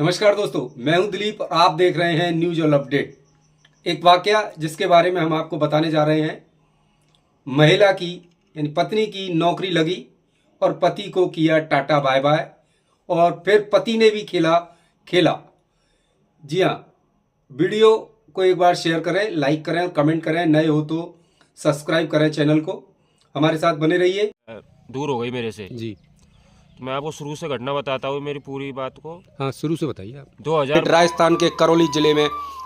नमस्कार दोस्तों, मैं हूं दिलीप और आप देख रहे हैं न्यूज ऑल अपडेट। एक वाकया जिसके बारे में हम आपको बताने जा रहे हैं। महिला की यानी पत्नी की नौकरी लगी और पति को किया टाटा बाय बाय और फिर पति ने भी खेला खेला। जी हाँ, वीडियो को एक बार शेयर करें, लाइक करें और कमेंट करें। नए हो तो सब्सक्राइब करें चैनल को, हमारे साथ बने रहिए। दूर हो गई मेरे से जी, मैं आपको शुरू से घटना बताता हूँ मेरी पूरी बात को। हाँ, शुरू से बताइए आप। 2000 राजस्थान के करौली जिले में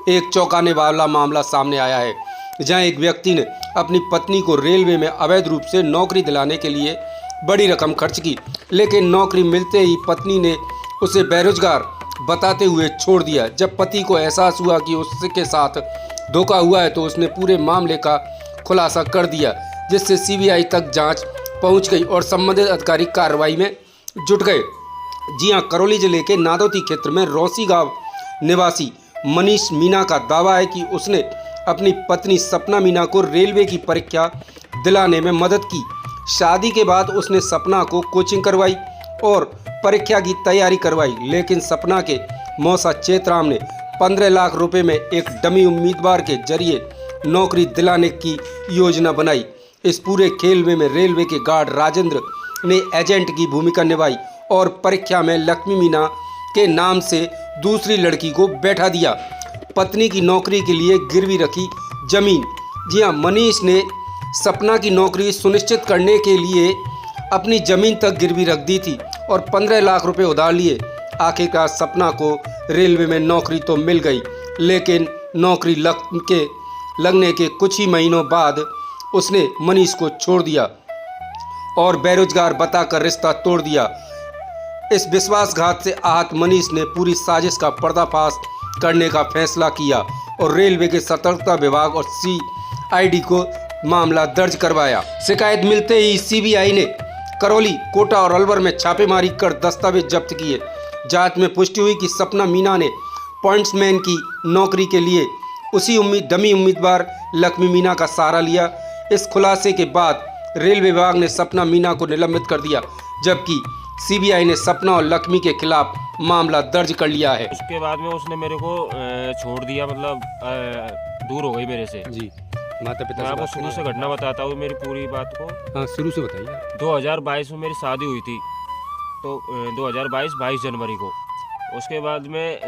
एक चौंकाने वाला मामला सामने आया है, जहां एक व्यक्ति ने अपनी पत्नी को रेलवे में अवैध रूप से नौकरी दिलाने के लिए बड़ी रकम खर्च की, लेकिन नौकरी मिलते ही पत्नी ने उसे बेरोजगार बताते हुए छोड़ दिया। जब पति को एहसास हुआ कि उसके साथ धोखा हुआ है तो उसने पूरे मामले का खुलासा कर दिया, जिससे सीबीआई तक जांच पहुंच गई और संबंधित अधिकारी कार्रवाई में जुट गए। जी हां, करौली जिले के नादौती क्षेत्र में रौसी गांव निवासी मनीष मीना का दावा है कि उसने अपनी पत्नी सपना मीना को रेलवे की परीक्षा दिलाने में मदद की। शादी के बाद उसने सपना को कोचिंग करवाई और परीक्षा की तैयारी करवाई, लेकिन सपना के मौसा चेतराम ने 15 लाख रुपए में एक डमी उम्मीदवार के जरिए नौकरी दिलाने की योजना बनाई। इस पूरे खेल में रेलवे के गार्ड राजेंद्र ने एजेंट की भूमिका निभाई और परीक्षा में लक्ष्मी मीना के नाम से दूसरी लड़की को बैठा दिया। पत्नी की नौकरी के लिए गिरवी रखी जमीन। जी हाँ, मनीष ने सपना की नौकरी सुनिश्चित करने के लिए अपनी जमीन तक गिरवी रख दी थी और 15 लाख रुपए उधार लिए। आखिरकार सपना को रेलवे में नौकरी तो मिल गई, लेकिन नौकरी लगने के कुछ ही महीनों बाद उसने मनीष को छोड़ दिया और बेरोजगार बताकर रिश्ता तोड़ दिया। इस विश्वासघात से आहत मनीष ने पूरी साजिश का पर्दाफाश करने का फैसला किया और रेलवे के सतर्कता विभाग और सीआईडी को मामला दर्ज करवाया। शिकायत मिलते ही सीबीआई ने करौली, कोटा और अलवर में छापेमारी कर दस्तावेज जब्त किए। जांच में पुष्टि हुई कि सपना मीना ने पॉइंट्समैन की नौकरी के लिए उसी डमी उम्मीदवार लक्ष्मी मीना का सहारा लिया। इस खुलासे के बाद रेलवे विभाग ने सपना मीना को निलंबित कर दिया, जबकि सीबीआई ने सपना और लक्ष्मी के खिलाफ मामला दर्ज कर लिया है। उसके बाद में उसने मेरे को छोड़ दिया, मतलब दूर हो गई मेरे से। जी, माता पिता मैं आपको शुरू से घटना बताता हूँ मेरी पूरी बात को। हाँ, शुरू से बताइए। 2022 में मेरी शादी हुई थी, तो 2022 22 जनवरी को। उसके बाद में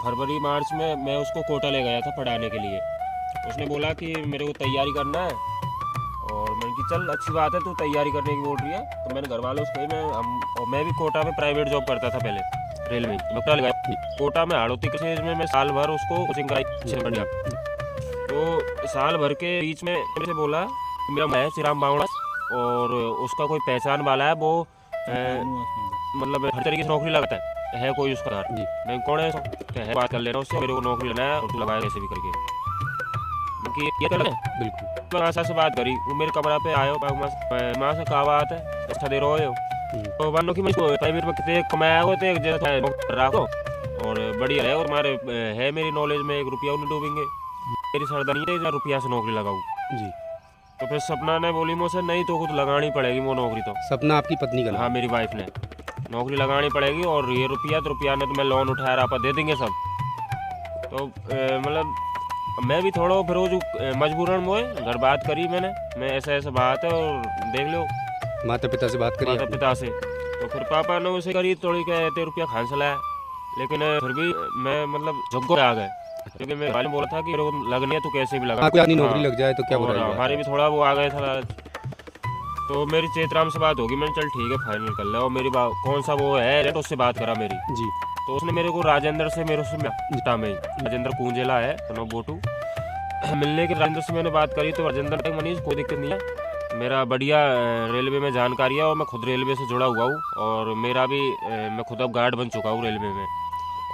फरवरी मार्च में मैं उसको कोटा ले गया था पढ़ाने के लिए। उसने बोला कि मेरे को तैयारी करना है और मैंने कि चल अच्छी बात है, तू तैयारी करने की बोल रही है। तो मैंने घर वालों से कही, मैं भी कोटा में प्राइवेट जॉब करता था पहले, रेलवे में। कोटा में हाड़ौती के में मैं साल भर उसको कोचिंग कराई बढ़िया। तो साल भर के बीच में मुझे बोला मेरा मैं श्रीराम बावड़ा और उसका कोई पहचान वाला है, वो मतलब हर तरीके से नौकरी लगाता है कोई उसका। मैं कौन है, है बात कर लेना उससे, मेरे को नौकरी लेना है और तू लगाया कैसे भी करके। ये कर बिल्कुल आशा से बात करी। वो मेरे कमरा पे आयो, माँ से कहा बात है, अच्छा दे रहे हो तो वालों की मुझको प्राइवेट में कितने कमाया हो तो जैसा रखो और बढ़िया है। और हमारे है मेरी नॉलेज में 1 रुपया उन्हें डूबेंगे। मेरी सरदारी है रुपया से नौकरी लगाऊँ जी। तो फिर सपना ने बोली मुझसे नहीं तो खुद लगानी पड़ेगी वो नौकरी। तो सपना आपकी पत्नी का? हाँ, मेरी वाइफ ने नौकरी लगानी पड़ेगी और ये रुपया ने तो मैं लोन उठाया रहा दे देंगे सब। तो मतलब मैं भी थोड़ा फिर वो जो मजबूरन मोए घर बात करी मैं ऐसा बात है और देख लो माता पिता से बात करी? माता पिता से। तो फिर पापा ने उसे करी थोड़ी कहते रुपया खान चलाया, लेकिन फिर भी मैं मतलब झुग्गो आ गए, क्योंकि मैं वाले बोला था कि मेरे को लगनी है तो कैसे भी लगा। आपकी अपनी नौकरी लग जाए तो क्या बुराई है? हमारे भी थोड़ा वो आ गया था। तो मेरी चेतराम से बात होगी, मैंने चल ठीक है फाइनल कर लिया। और मेरी कौन सा वो है तो उससे बात करा मेरी जी। तो उसने मेरे को राजेंद्र से राजेंद्र कुंजेला है तो बोटू मिलने के राजेंद्र से मैंने बात करी। तो राजेंद्र मनीष कोई दिक्कत नहीं है, मेरा बढ़िया रेलवे में जानकारी है और मैं खुद रेलवे से जुड़ा हुआ हूँ और मेरा भी मैं खुद अब गार्ड बन चुका हूँ रेलवे में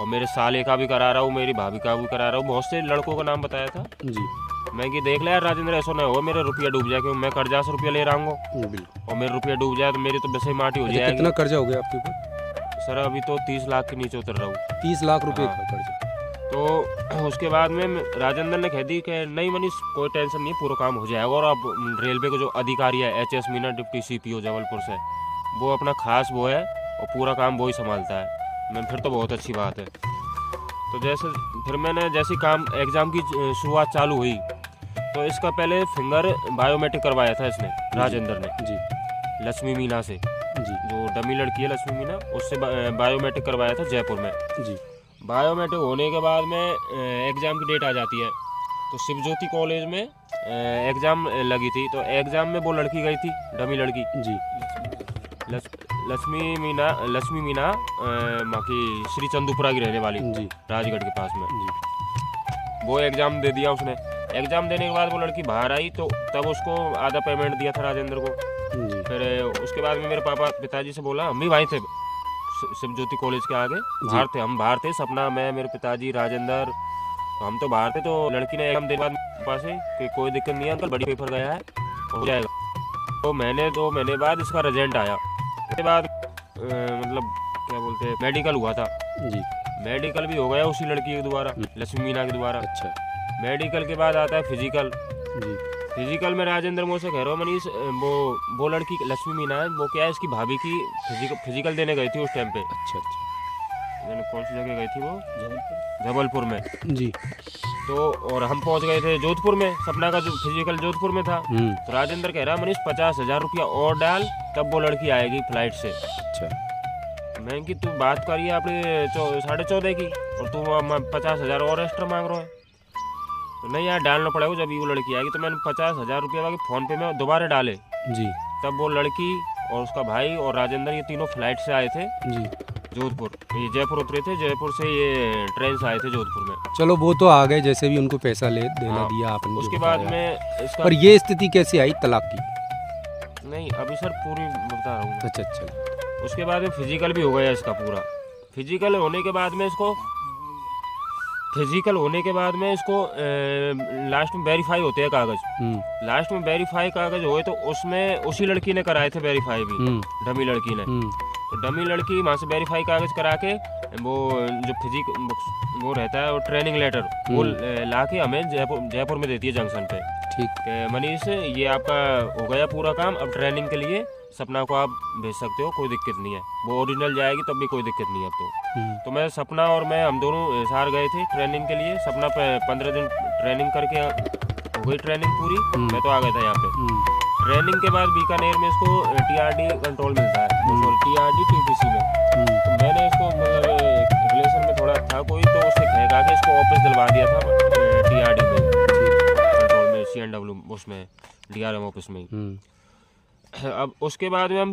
और मेरे साले का भी करा रहा हूँ, मेरी भाभी का भी करा रहा हूँ। बहुत से लड़कों का नाम बताया था जी। मैं कि देख लिया राजेंद्र, ऐसा नहीं हो मेरा रुपया डूब जाए, क्योंकि मैं कर्जा से रुपया ले रहा हूँ और मेरा रुपया डूब जाए तो मेरी तो वैसे ही माटी हो जाएगी। कितना कर्जा हो गया आपके ऊपर? सर अभी तो 30 लाख के नीचे उतर रहा हूँ। 30 लाख रुपए का कर्जा? तो उसके बाद में राजेंद्र ने कह दी कि नहीं मनीष कोई टेंशन नहीं, पूरा काम हो जाएगा। और अब रेलवे के जो अधिकारी है HS Meena deputy CPO Jabalpur से, वो अपना खास वो है और पूरा काम वो ही संभालता है। मैं फिर तो बहुत अच्छी बात है। तो जैसे फिर मैंने जैसे काम एग्ज़ाम की शुरुआत चालू हुई तो इसका पहले फिंगर बायोमेट्रिक करवाया था इसने, राजेंद्र ने जी लक्ष्मी मीना से, जी जो डमी लड़की है लक्ष्मी मीना, उससे बायोमेट्रिक करवाया था जयपुर में। जी बायोमेट्रिक होने के बाद में एग्ज़ाम की डेट आ जाती है, तो शिवज्योति कॉलेज में एग्ज़ाम लगी थी। तो एग्ज़ाम में वो लड़की गई थी, डमी लड़की जी लक्ष्मी मीना बाकी श्री चंदूपुरा की रहने वाली, जी राजगढ़ के पास में। जी वो एग्ज़ाम दे दिया उसने। एग्ज़ाम देने के बाद वो लड़की बाहर आई तो तब उसको आधा पेमेंट दिया था राजेंद्र को। जी फिर उसके बाद में मेरे पिताजी से बोला, हम भी वहीं थे शिवज्योति कॉलेज के आगे हम बाहर थे, सपना, मैं, मेरे पिताजी, राजेंद्र, हम तो बाहर थे। तो लड़की ने एग्जाम देने के बाद पास है कि कोई दिक्कत नहीं है अंकल, बड़ी पेपर गया है, हो जाएगा। तो 2 महीने बाद इसका रिजल्ट आया। उसके बाद मतलब क्या बोलते हैं, मेडिकल हुआ था। जी मेडिकल भी हो गया उसी लड़की के द्वारा, लक्ष्मी मीना के द्वारा। अच्छा मेडिकल के बाद आता है फिजिकल। जी फिजिकल में राजेंद्र मुझसे कह रहा हूँ मनीष, वो लड़की लक्ष्मी मीना है, वो क्या है इसकी भाभी की फिजिकल देने गई थी उस टाइम पे। अच्छा अच्छा मैंने कौन सी जगह गई थी वो, जबलपुर में। जी तो और हम पहुंच गए थे जोधपुर में, सपना का जो फिजिकल जोधपुर में था। तो राजेंद्र कह रहा मनीष 50,000 रुपया और डाल, तब वो लड़की आएगी फ्लाइट से। अच्छा मैं कि तू बात करिए अपने 14.5 की, और तू 50,000 और एक्स्ट्रा मांग रहा है। तो नहीं यार, डालना पड़ेगा जब वो लड़की आएगी। तो मैंने 50,000 रुपये के फ़ोन पे में दोबारा डाले। जी तब वो लड़की और उसका भाई और राजेंद्र, ये तीनों फ्लाइट से आए थे जी जोधपुर। ये जयपुर उतरे थे, जयपुर से ये ट्रेन से आए थे जोधपुर में। चलो वो तो आ गए, जैसे भी उनको पैसा देना हाँ। दिया आपने जो उसके बाद बताया। में इसका और ये स्थिति कैसे आई तलाक की? नहीं, अभी सर पूरी बता रहा हूँ। अच्छा अच्छा उसके बाद में फिजिकल भी हो गया इसका पूरा। फिजिकल होने के बाद में इसको लास्ट में वेरीफाई होते हैं कागज। लास्ट में वेरीफाई कागज हुए तो उसमें उसी लड़की ने कराए थे वेरीफाई भी, डमी लड़की ने। तो डमी लड़की वहाँ से वेरीफाई कागज करा के वो जो वो रहता है वो ट्रेनिंग लेटर, वो ला के हमें जयपुर में देती है जंक्शन पे। ठीक मनीष, ये आपका हो गया पूरा काम, अब ट्रेनिंग के लिए सपना को आप भेज सकते हो, कोई दिक्कत नहीं है। वो ओरिजिनल जाएगी तब भी कोई दिक्कत नहीं है अब तो मैं, सपना और मैं, हम दोनों सार गए थे ट्रेनिंग के लिए। सपना 15 दिन ट्रेनिंग करके हो गई ट्रेनिंग पूरी। मैं तो आ गया था यहाँ पे। ट्रेनिंग के बाद बीकानेर में इसको TRD कंट्रोल मिलता है, TRD TPC में। तो मैंने इसको मतलब रिलेशन में थोड़ा था कोई, तो उससे कह के इसको ऑफिस दिलवा दिया था TRD में कंट्रोल में, CNW उसमें DRM ऑफिस में ही। अब उसके बाद में हम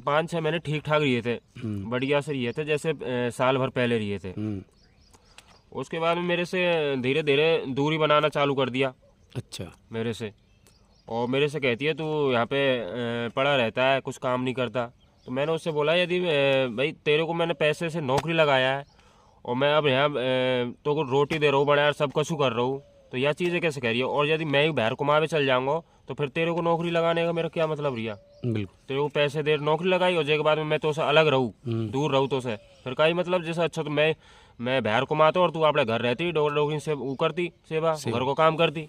5-6 महीने ठीक ठाक रहे थे, बढ़िया से रहे थे, जैसे साल भर पहले रहे थे। उसके बाद में मेरे से धीरे धीरे दूरी बनाना चालू कर दिया। अच्छा मेरे से, और मेरे से कहती है तू यहाँ पे पड़ा रहता है, कुछ काम नहीं करता। तो मैंने उससे बोला, यदि भाई तेरे को मैंने पैसे से नौकरी लगाया है और मैं अब यहाँ तो को रोटी दे रहा हूँ, बड़ा यार सब कुछ कर रहा हूँ, तो यह चीज़ें कैसे कह रही है? और यदि मैं ही बाहर कमावे चल जाऊँगा तो फिर तेरे को नौकरी लगाने का मेरा क्या मतलब रिया? बिल्कुल। तेरे को पैसे दे नौकरी लगाई और के बाद में मैं तो से अलग रहूँ, दूर रहूँ तो से, फिर का ही मतलब? जैसे अच्छा तो मैं बाहर कमाता और तू अपने घर रहती, डोगरी से वो करती सेवा, घर को काम करती।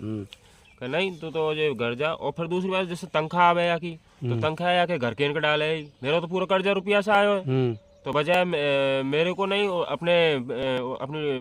नहीं तो ये घर जा। और फिर दूसरी बात, जैसे तनख्वाह आवे या की, तो तनख्वाह या के घर के इनके डाले, मेरा तो पूरा कर्जा रुपया से आयो है। तो बजाय मेरे को नहीं अपने